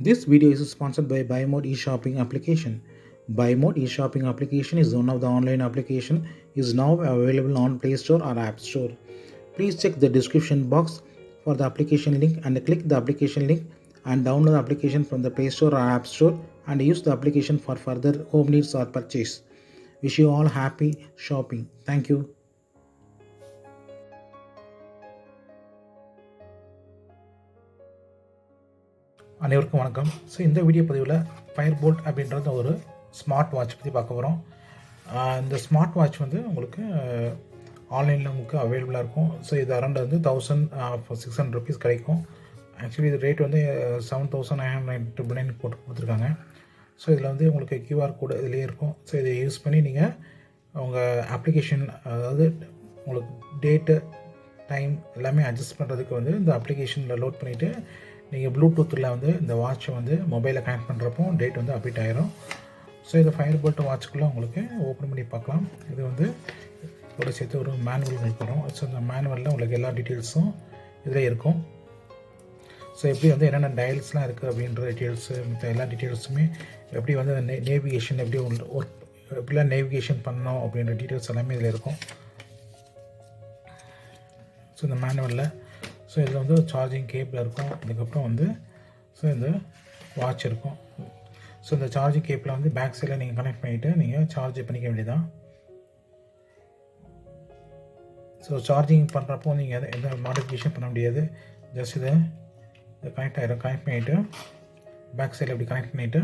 This video is sponsored by BuyMote e-shopping application. BuyMote e-shopping application is one of the online application is now available on Play Store or App Store. Please check the description box for the application link and click the application link and download the application from the Play Store or App Store and use the application for further home needs or purchase. Wish you all happy shopping. Thank you. அனைவருக்கும் வணக்கம். So இந்த video பதிவில் ஃபயர்போல்ட் அப்படின்றது ஒரு smart watch பற்றி பார்க்க போகிறோம். இந்த ஸ்மார்ட் வாட்ச் வந்து உங்களுக்கு ஆன்லைனில் உங்களுக்கு அவைலபிளாக இருக்கும். ஸோ இது அரௌண்ட் வந்து 1600 ருபீஸ் கிடைக்கும். ஆக்சுவலி இது ரேட் வந்து 7999 போட்டு கொடுத்துருக்காங்க. ஸோ இதில் வந்து உங்களுக்கு QR கோடு இதிலே இருக்கும். ஸோ இதை யூஸ் பண்ணி நீங்கள் உங்கள் அப்ளிகேஷன், அதாவது உங்களுக்கு டேட்டு டைம் எல்லாமே அட்ஜஸ்ட் பண்ணுறதுக்கு வந்து இந்த அப்ளிகேஷனில் லோட் பண்ணிவிட்டு நீங்கள் ப்ளூடூத்தில் வந்து இந்த வாட்சை வந்து மொபைலில் கனெக்ட் பண்ணுறப்போ டேட் வந்து அப்டேட் ஆகிரும். ஸோ இதை ஃபயர்போல்ட் வாட்சுக்குள்ளே உங்களுக்கு ஓப்பன் பண்ணி பார்க்கலாம். இது வந்து இதோட சேர்த்து ஒரு மேனுவல் வைக்கிறோம். ஸோ இந்த மேனுவலில் உங்களுக்கு எல்லா டீட்டெயில்ஸும் இதில் இருக்கும். ஸோ எப்படி வந்து என்னென்ன டயல்ஸ்லாம் இருக்குது அப்படின்ற டீட்டெயில்ஸு, மற்ற எல்லா டீட்டெயில்ஸுமே எப்படி வந்து நேவிகேஷன் எப்படி ஒர்க் எப்படிலாம் நேவிகேஷன் பண்ணணும் அப்படின்ற டீட்டெயில்ஸ் எல்லாமே இதில் இருக்கும். ஸோ இந்த மேனுவலில் ஸோ இதில் வந்து சார்ஜிங் கேபிள் இருக்கும். அதுக்கப்புறம் வந்து ஸோ இந்த வாட்ச் இருக்கும். ஸோ இந்த சார்ஜிங் கேபிளை வந்து பேக் சைடில் நீங்கள் கனெக்ட் பண்ணிவிட்டு நீங்கள் சார்ஜ் பண்ணிக்க வேண்டியதான். ஸோ சார்ஜிங் பண்ணுறப்போ நீங்கள் எந்த மாடிஃபிகேஷன் பண்ண முடியாது. ஜஸ்ட் இதை கனெக்ட் ஆகிடும். கனெக்ட் பண்ணிவிட்டு பேக் சைடில் இப்படி கனெக்ட் பண்ணிவிட்டு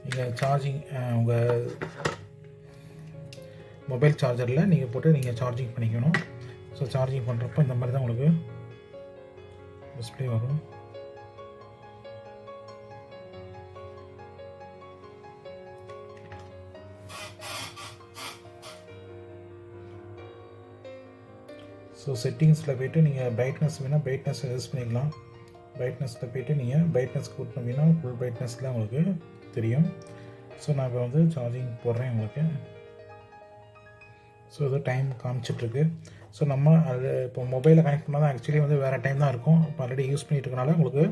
நீங்கள் சார்ஜிங் உங்கள் மொபைல் சார்ஜரில் நீங்கள் போட்டு நீங்கள் சார்ஜிங் பண்ணிக்கணும். ஸோ சார்ஜிங் பண்ணுறப்போ இந்த மாதிரி தான் உங்களுக்கு டிஸ்பிளே வரும். ஸோ செட்டிங்ஸில் போய்ட்டு நீங்கள் பிரைட்னஸ் வேணால் பிரைட்னஸ் யூஸ் பண்ணிக்கலாம். பிரைட்னஸில் போய்ட்டு நீங்கள் பிரைட்னஸ் கூட்டணும் அப்படின்னா ஃபுல் பிரைட்னஸில் உங்களுக்கு தெரியும். ஸோ நான் இப்போ வந்து சார்ஜிங் போடுறேன் உங்களுக்கு. ஸோ இது டைம் காமிச்சிட்ருக்கு. ஸோ நம்ம அது இப்போ மொபைலில் கனெக்ட் பண்ணால் தான் ஆக்சுவலி வந்து வேறு டைம் தான் இருக்கும். இப்போ ஆல்ரெடி யூஸ் பண்ணிட்டு இருக்கனால உங்களுக்கு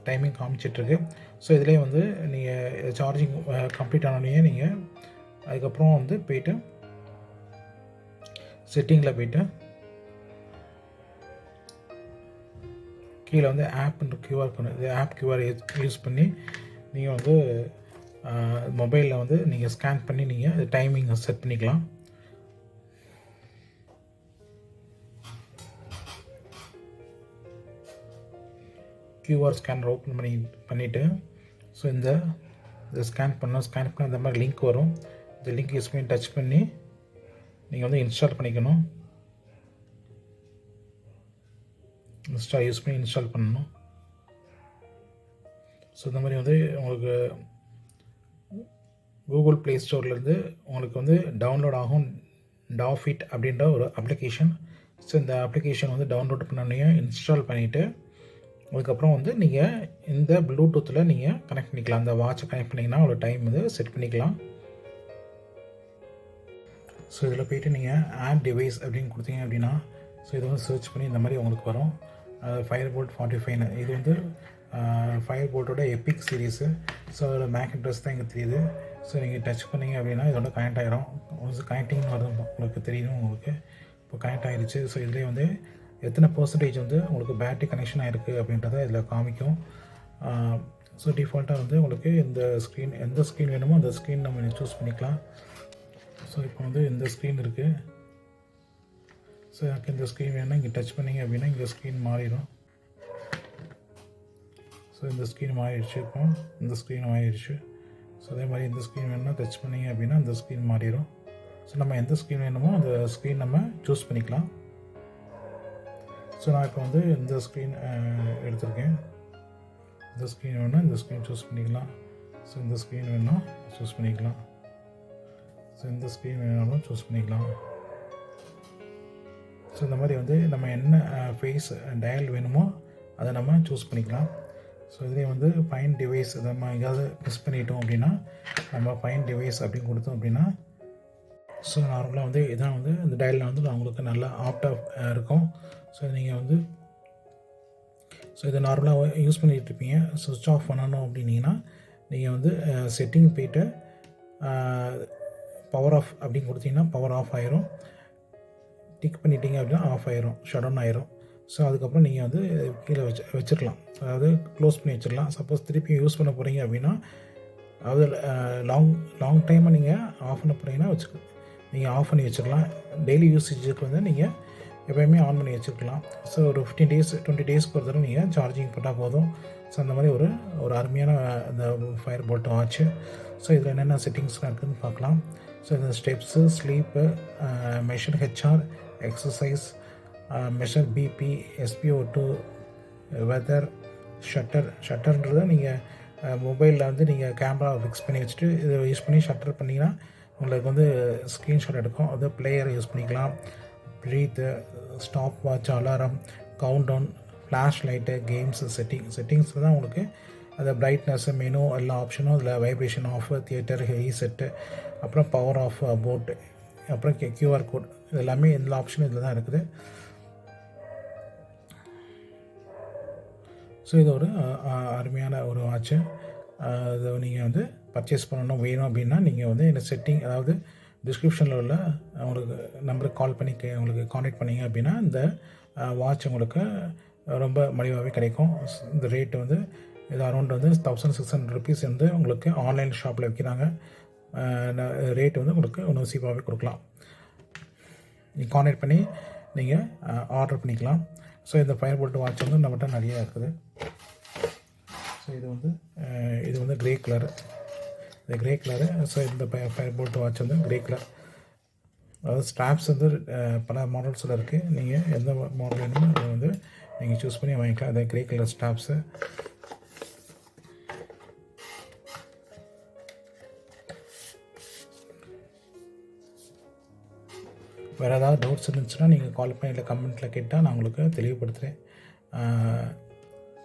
டைமிங் காமிச்சிட்ருக்கு. ஸோ இதிலே வந்து நீங்கள் சார்ஜிங் கம்ப்ளீட் ஆனோடனே நீங்கள் அதுக்கப்புறம் வந்து போய்ட்டு செட்டிங்கில் போய்ட்டு கீழே வந்து ஆப்ன்ற QR இது ஆப் QR யூஸ் பண்ணி நீங்கள் வந்து மொபைலில் வந்து நீங்கள் ஸ்கேன் பண்ணி நீங்கள் டைமிங் செட் பண்ணிக்கலாம். QR ஸ்கேனர் ஓப்பன் பண்ணிவிட்டு ஸோ இந்த ஸ்கேன் பண்ண இந்த மாதிரி லிங்க் வரும். இந்த லிங்க் யூஸ் பண்ணி டச் பண்ணி நீங்கள் வந்து இன்ஸ்டால் பண்ணிக்கணும். யூஸ் பண்ணி இன்ஸ்டால் பண்ணணும். ஸோ இந்த மாதிரி வந்து உங்களுக்கு கூகுள் ப்ளே ஸ்டோர்லேருந்து உங்களுக்கு வந்து டவுன்லோட் ஆகும் டாஃபிட் அப்படின்ற ஒரு அப்ளிகேஷன். ஸோ இந்த அப்ளிகேஷன் வந்து டவுன்லோட் பண்ணோன்னே இன்ஸ்டால் பண்ணிவிட்டு அதுக்கப்புறம் வந்து நீங்கள் இந்த ப்ளூடூத்தில் நீங்கள் கனெக்ட் பண்ணிக்கலாம். அந்த வாட்சை கனெக்ட் பண்ணிங்கன்னா ஒரு டைம் வந்து செட் பண்ணிக்கலாம். ஸோ இதில் போய்ட்டு நீங்கள் ஆட் டிவைஸ் அப்படின்னு கொடுத்தீங்க அப்படின்னா ஸோ இதை வந்து சர்ச் பண்ணி இந்த மாதிரி உங்களுக்கு வரும். ஃபயர்போல்ட் 45 இது வந்து ஃபயர்போல்ட்டோட எபிக் சீரீஸு. ஸோ அதோட மேக் அட்ரஸ் தான் இங்கே தெரியுது. ஸோ நீங்கள் டச் பண்ணிங்க அப்படின்னா இதோட கனெக்ட் ஆகிரும். கனெக்டிங் வரும் உங்களுக்கு தெரியும். உங்களுக்கு இப்போ கனெக்ட் ஆகிடுச்சு. ஸோ இதிலே வந்து எத்தனை % வந்து உங்களுக்கு பேட்டரி கனெக்ஷன் ஆகிருக்கு அப்படின்றத இதில் காமிக்கும். ஸோ டிஃபால்ட்டாக வந்து உங்களுக்கு எந்த ஸ்க்ரீன் வேணுமோ அந்த ஸ்க்ரீன் நம்ம சூஸ் பண்ணிக்கலாம். ஸோ இப்போ வந்து இந்த ஸ்க்ரீன் இருக்குது. ஸோ எனக்கு இந்த ஸ்க்ரீன் வேணும்னா இங்கே டச் பண்ணிங்க அப்படின்னா இங்கே ஸ்க்ரீன் மாறிடும். ஸோ இந்த ஸ்க்ரீன் மாறிடுச்சு. இப்போ இந்த ஸ்க்ரீன் மாறிடுச்சு. ஸோ அதே மாதிரி இந்த ஸ்க்ரீன் வேணும்னா டச் பண்ணிங்க அப்படின்னா இந்த ஸ்க்ரீன் மாறிடும். ஸோ நம்ம எந்த ஸ்க்ரீன் வேணுமோ அந்த ஸ்க்ரீன் நம்ம சூஸ் பண்ணிக்கலாம். ஸோ நான் இப்போ வந்து இந்த ஸ்க்ரீன் எடுத்திருக்கேன். இந்த ஸ்க்ரீன் வேணும்னா இந்த ஸ்க்ரீன் சூஸ் பண்ணிக்கலாம். ஸோ இந்த ஸ்க்ரீன் வேணும்னா சூஸ் பண்ணிக்கலாம். ஸோ இந்த ஸ்க்ரீன் வேணாலும் சூஸ் பண்ணிக்கலாம். ஸோ இந்த மாதிரி வந்து நம்ம என்ன ஃபேஸ் டயல் வேணுமோ அதை நம்ம சூஸ் பண்ணிக்கலாம். ஸோ இதுலேயே வந்து ஃபைண்ட் டிவைஸ் நம்ம எங்கேயாவது மிஸ் பண்ணிட்டோம் அப்படின்னா நம்ம ஃபைண்ட் டிவைஸ் அப்படின்னு கொடுத்தோம் அப்படின்னா ஸோ நார்மலாக வந்து இதான் வந்து இந்த டயலில் வந்து உங்களுக்கு நல்லா ஆப்டாக இருக்கும். ஸோ நீங்கள் வந்து ஸோ இதை நார்மலாக யூஸ் பண்ணிகிட்டு இருப்பீங்க. சுவிட்ச் ஆஃப் பண்ணணும் அப்படின்னீங்கன்னா நீங்கள் வந்து செட்டிங் போய்ட்டு பவர் ஆஃப் அப்படின்னு கொடுத்தீங்கன்னா பவர் ஆஃப் ஆயிரும். டிக் பண்ணிட்டீங்க அப்படின்னா ஆஃப் ஆயிரும், ஷட் டவுன் ஆயிரும். ஸோ அதுக்கப்புறம் நீங்கள் வந்து கீழே வச்சிடலாம், அதாவது க்ளோஸ் பண்ணி வச்சிடலாம். சப்போஸ் திருப்பி யூஸ் பண்ண போகிறீங்க அப்படின்னா, அதாவது லாங் டைமாக நீங்கள் ஆஃப் பண்ண போகிறீங்கன்னா நீங்கள் ஆஃப் பண்ணி வச்சிடலாம். டெய்லி யூசேஜுக்கு வந்து நீங்கள் எப்போயுமே ஆன் பண்ணி வச்சுருக்கலாம். ஸோ ஒரு 15 டேஸ் 20 டேஸ்க்கு ஒரு தடவை நீங்கள் சார்ஜிங் போட்டால் போதும். ஸோ அந்த மாதிரி ஒரு அருமையான அந்த ஃபயர் போல்ட் வாட்ச்சு. ஸோ இதில் என்னென்ன செட்டிங்ஸ்லாம் இருக்குதுன்னு பார்க்கலாம். ஸோ இந்த steps, sleep, measure HR, exercise, measure BP, SpO2, weather, ஷட்டர்ன்றதை நீங்கள் மொபைலில் வந்து நீங்கள் கேமரா ஃபிக்ஸ் பண்ணி வச்சுட்டு இதை யூஸ் பண்ணி ஷட்டர் பண்ணிங்கன்னா உங்களுக்கு வந்து ஸ்க்ரீன்ஷாட் எடுக்கும். அது பிளேயரை யூஸ் பண்ணிக்கலாம். Breath, stopwatch, alarm, countdown, flash light, games, செட்டிங்ஸில் தான் உங்களுக்கு அந்த பிரைட்னஸ்ஸு, மெனு எல்லா ஆப்ஷனும் இதில் வைப்ரேஷன் ஆஃப், தியேட்டர், ஹெட்செட்டு, அப்புறம் பவர் ஆஃப், போட்டு, அப்புறம் QR கோட், இது எல்லாமே எல்லா ஆப்ஷனும் இதில் தான் இருக்குது. ஸோ இது ஒரு அருமையான ஒரு வாட்ச்சு. இது நீங்கள் வந்து பர்ச்சேஸ் பண்ணணும் வேணும் அப்படின்னா நீங்கள் வந்து இந்த செட்டிங், அதாவது டிஸ்கிரிப்ஷனில் உள்ள உங்களுக்கு நம்பருக்கு கால் பண்ணி உங்களுக்கு காண்டாக்ட் பண்ணிங்க அப்படின்னா இந்த வாட்ச் உங்களுக்கு ரொம்ப மலிவாகவே கிடைக்கும். இந்த ரேட்டு வந்து இது அரௌண்ட் வந்து 1600 ருபீஸ் வந்து உங்களுக்கு ஆன்லைன் ஷாப்பில் விற்கிறாங்க. ரேட்டு வந்து உங்களுக்கு இன்னும் சீப்பாகவே கொடுக்கலாம். நீங்கள் காண்டாக்ட் பண்ணி நீங்கள் ஆர்டர் பண்ணிக்கலாம். ஸோ இந்த ஃபயர் போல்ட் வாட்ச் வந்து நம்மகிட்ட நிறையா இருக்குது. ஸோ இது வந்து க்ரே கலரு, இந்த க்ரே கலரு. ஸோ இந்த ஃபயர் போல்ட் வாட்ச் வந்து க்ரே கலர். அதாவது ஸ்ட்ராப்ஸ் வந்து பல மாடல்ஸில் இருக்குது. நீங்கள் எந்த மாடல் வேணுமோ அதை வந்து நீங்கள் சூஸ் பண்ணி வாங்கிக்கலாம். அது க்ரே கலர் ஸ்ட்ராப்ஸு. வேறு ஏதாவது டவுட்ஸ் இருந்துச்சுன்னா நீங்கள் கால் பண்ணி இல்லை கமெண்ட்டில் கேட்டால் நான் உங்களுக்கு தெளிவுபடுத்துகிறேன்.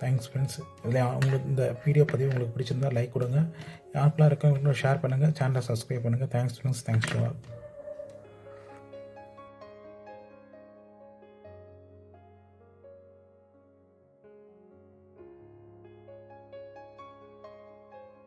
Thanks friends. இதில் உங்களுக்கு இந்த வீடியோ பதிவு உங்களுக்கு பிடிச்சிருந்தால் லைக் கொடுங்க. யாருக்கெல்லாம் இருக்கவங்களுக்கு ஷேர் பண்ணுங்கள். சேனலை சப்ஸ்கிரைப் பண்ணுங்கள். Thanks friends. Thanks to all.